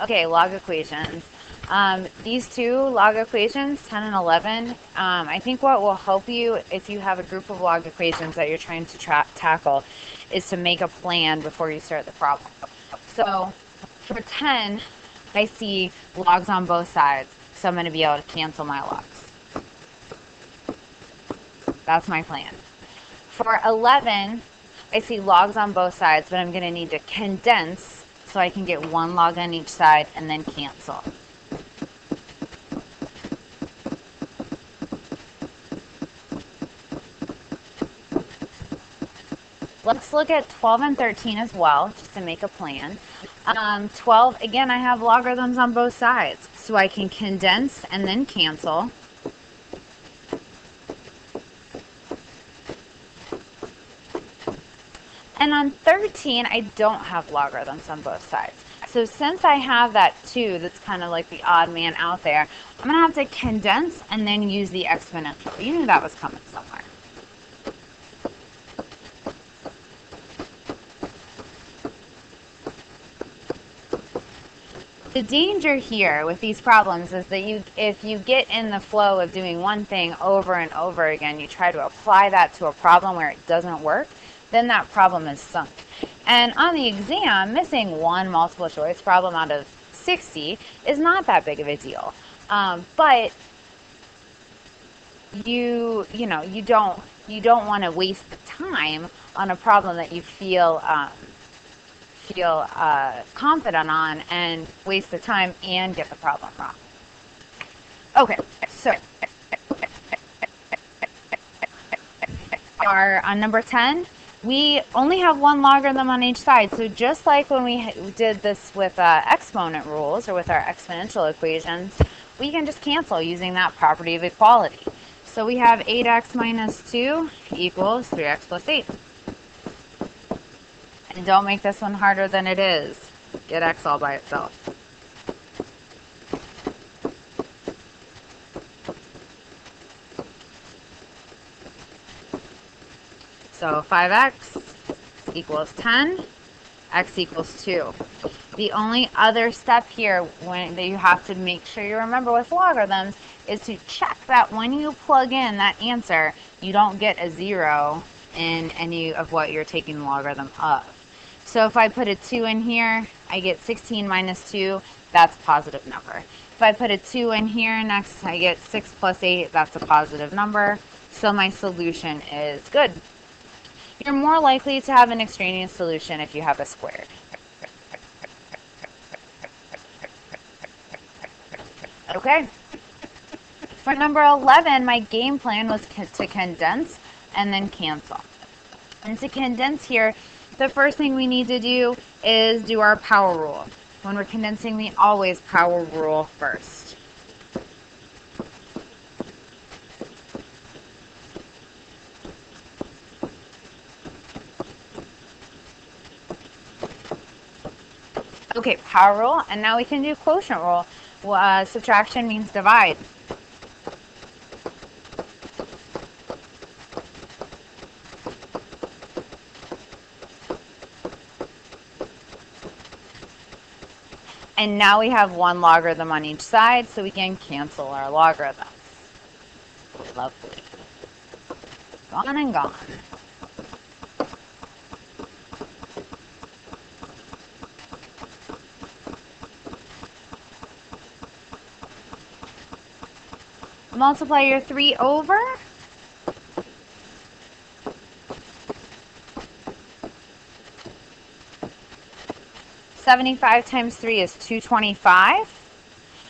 Okay, log equations. These two log equations, 10 and 11, I think what will help you if you have a group of log equations that you're trying to tackle is to make a plan before you start the problem. So for 10, I see logs on both sides, so I'm going to be able to cancel my logs. That's my plan. For 11, I see logs on both sides, but I'm going to need to condense so I can get one log on each side and then cancel. Let's look at 12 and 13 as well, just to make a plan. 12, again, I have logarithms on both sides, so I can condense and then cancel. And on 13, I don't have logarithms on both sides. So since I have that 2, that's kind of like the odd man out there, I'm going to have to condense and then use the exponential. You knew that was coming somewhere. The danger here with these problems is that if you get in the flow of doing one thing over and over again, you try to apply that to a problem where it doesn't work, then that problem is sunk. And on the exam, missing one multiple choice problem out of 60 is not that big of a deal. But you don't want to waste the time on a problem that you feel confident on and waste the time and get the problem wrong. Okay, so on number 10, we only have one logarithm on each side. So just like when we did this with exponent rules or with our exponential equations, we can just cancel using that property of equality. So we have 8x minus 2 equals 3x plus 8. And don't make this one harder than it is. Get x all by itself. So 5x equals 10, x equals 2. The only other step here that you have to make sure you remember with logarithms is to check that when you plug in that answer, you don't get a 0 in any of what you're taking the logarithm of. So if I put a 2 in here, I get 16 minus 2, that's a positive number. If I put a 2 in here, next I get 6 plus 8, that's a positive number. So my solution is good. You're more likely to have an extraneous solution if you have a squared. Okay. For number 11, my game plan was to condense and then cancel. And to condense here, the first thing we need to do is do our power rule. When we're condensing, we always power rule first. Okay, power rule, and now we can do quotient rule. Subtraction means divide. And now we have one logarithm on each side, so we can cancel our logarithms. Lovely. Gone and gone. Multiply your 3 over. $75 times 3 is 225.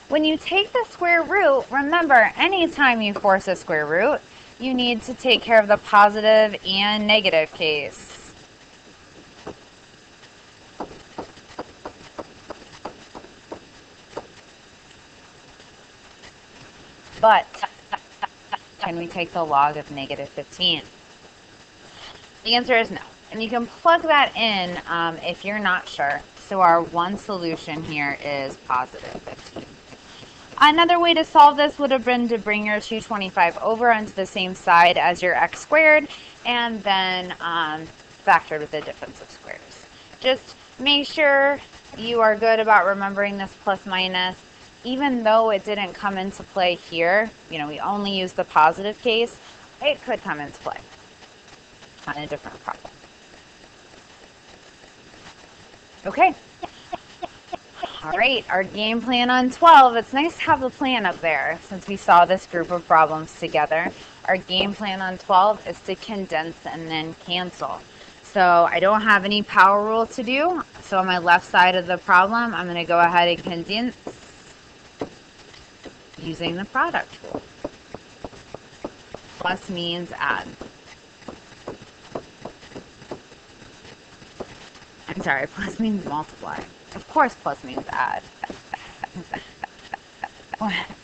When you take the square root, remember, anytime you force a square root, you need to take care of the positive and negative case. But can we take the log of negative 15? The answer is no. And you can plug that in if you're not sure. So our one solution here is positive 15. Another way to solve this would have been to bring your 225 over onto the same side as your x squared and then factor with the difference of squares. Just make sure you are good about remembering this plus minus, even though it didn't come into play here, you know, we only used the positive case, it could come into play on a different problem. Okay. All right, our game plan on 12. It's nice to have the plan up there since we saw this group of problems together. Our game plan on 12 is to condense and then cancel. So I don't have any power rule to do. So on my left side of the problem, I'm going to go ahead and condense using the product rule. Plus means add. I'm sorry, plus means multiply. Of course plus means add.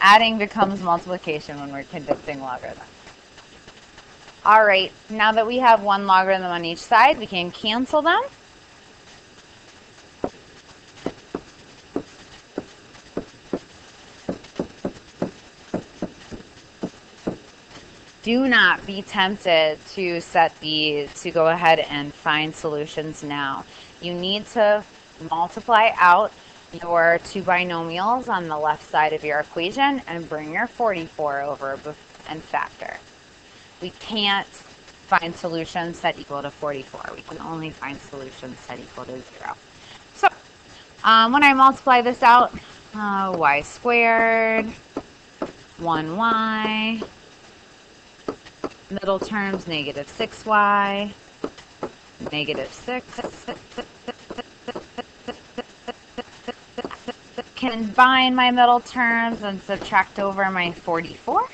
Adding becomes multiplication when we're condensing logarithms. All right, now that we have one logarithm on each side, we can cancel them. Do not be tempted to go ahead and find solutions now. You need to multiply out your two binomials on the left side of your equation and bring your 44 over and factor. We can't find solutions that equal to 44. We can only find solutions that equal to 0. So when I multiply this out, y squared, 1y, middle terms, negative 6y, negative 6. Combine my middle terms and subtract over my 44.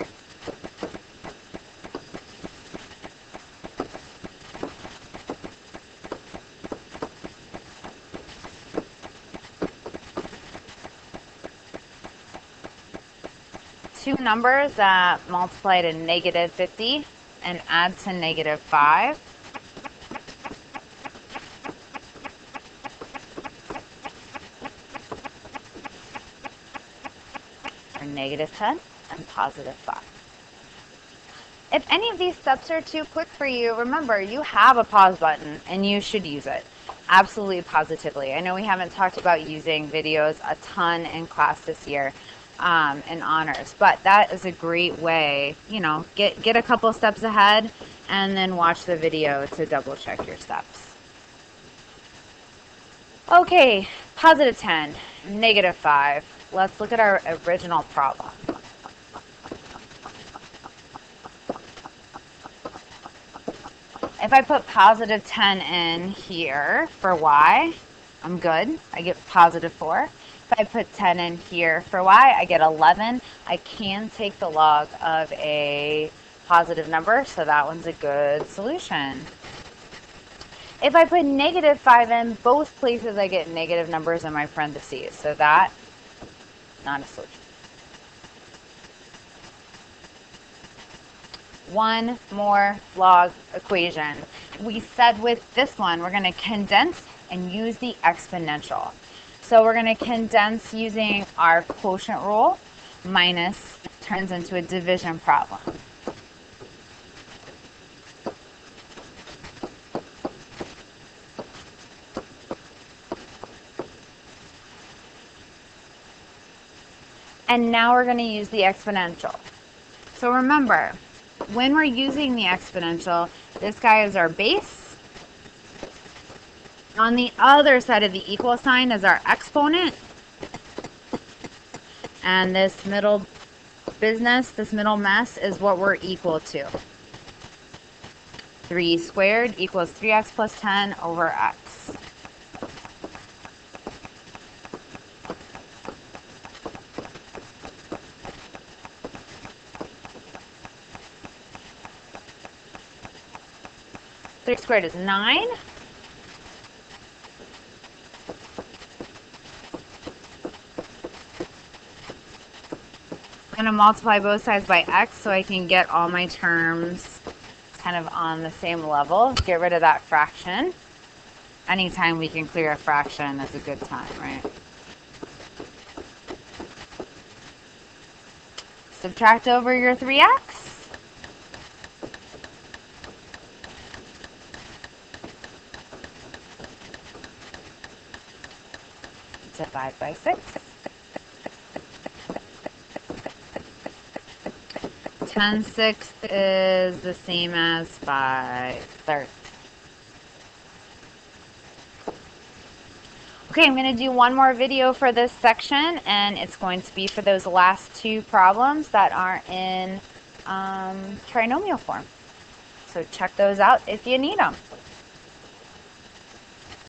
Two numbers that multiply to negative 50 and add to negative 5. Negative 10 and positive 5. If any of these steps are too quick for you, remember you have a pause button and you should use it. Absolutely, positively. I know we haven't talked about using videos a ton in class this year in honors, but that is a great way, you know, get a couple steps ahead and then watch the video to double check your steps. Okay, positive 10, negative 5. Let's look at our original problem. If I put positive 10 in here for y, I'm good. I get positive 4. If I put 10 in here for y, I get 11. I can take the log of a positive number, so that one's a good solution. If I put negative 5 in, both places I get negative numbers in my parentheses, so that not a solution. One more log equation. We said with this one, we're going to condense and use the exponential. So we're going to condense using our quotient rule, minus turns into a division problem. And now we're going to use the exponential. So remember, when we're using the exponential, this guy is our base. On the other side of the equal sign is our exponent. And this middle business, this middle mess is what we're equal to. 3 squared equals 3x plus 10 over x. Squared is 9. I'm going to multiply both sides by x so I can get all my terms kind of on the same level. Get rid of that fraction. Anytime we can clear a fraction is a good time, right? Subtract over your 3x. divide by 6. 10/6 is the same as 5/3. Okay, I'm going to do one more video for this section, and it's going to be for those last two problems that are in trinomial form. So check those out if you need them.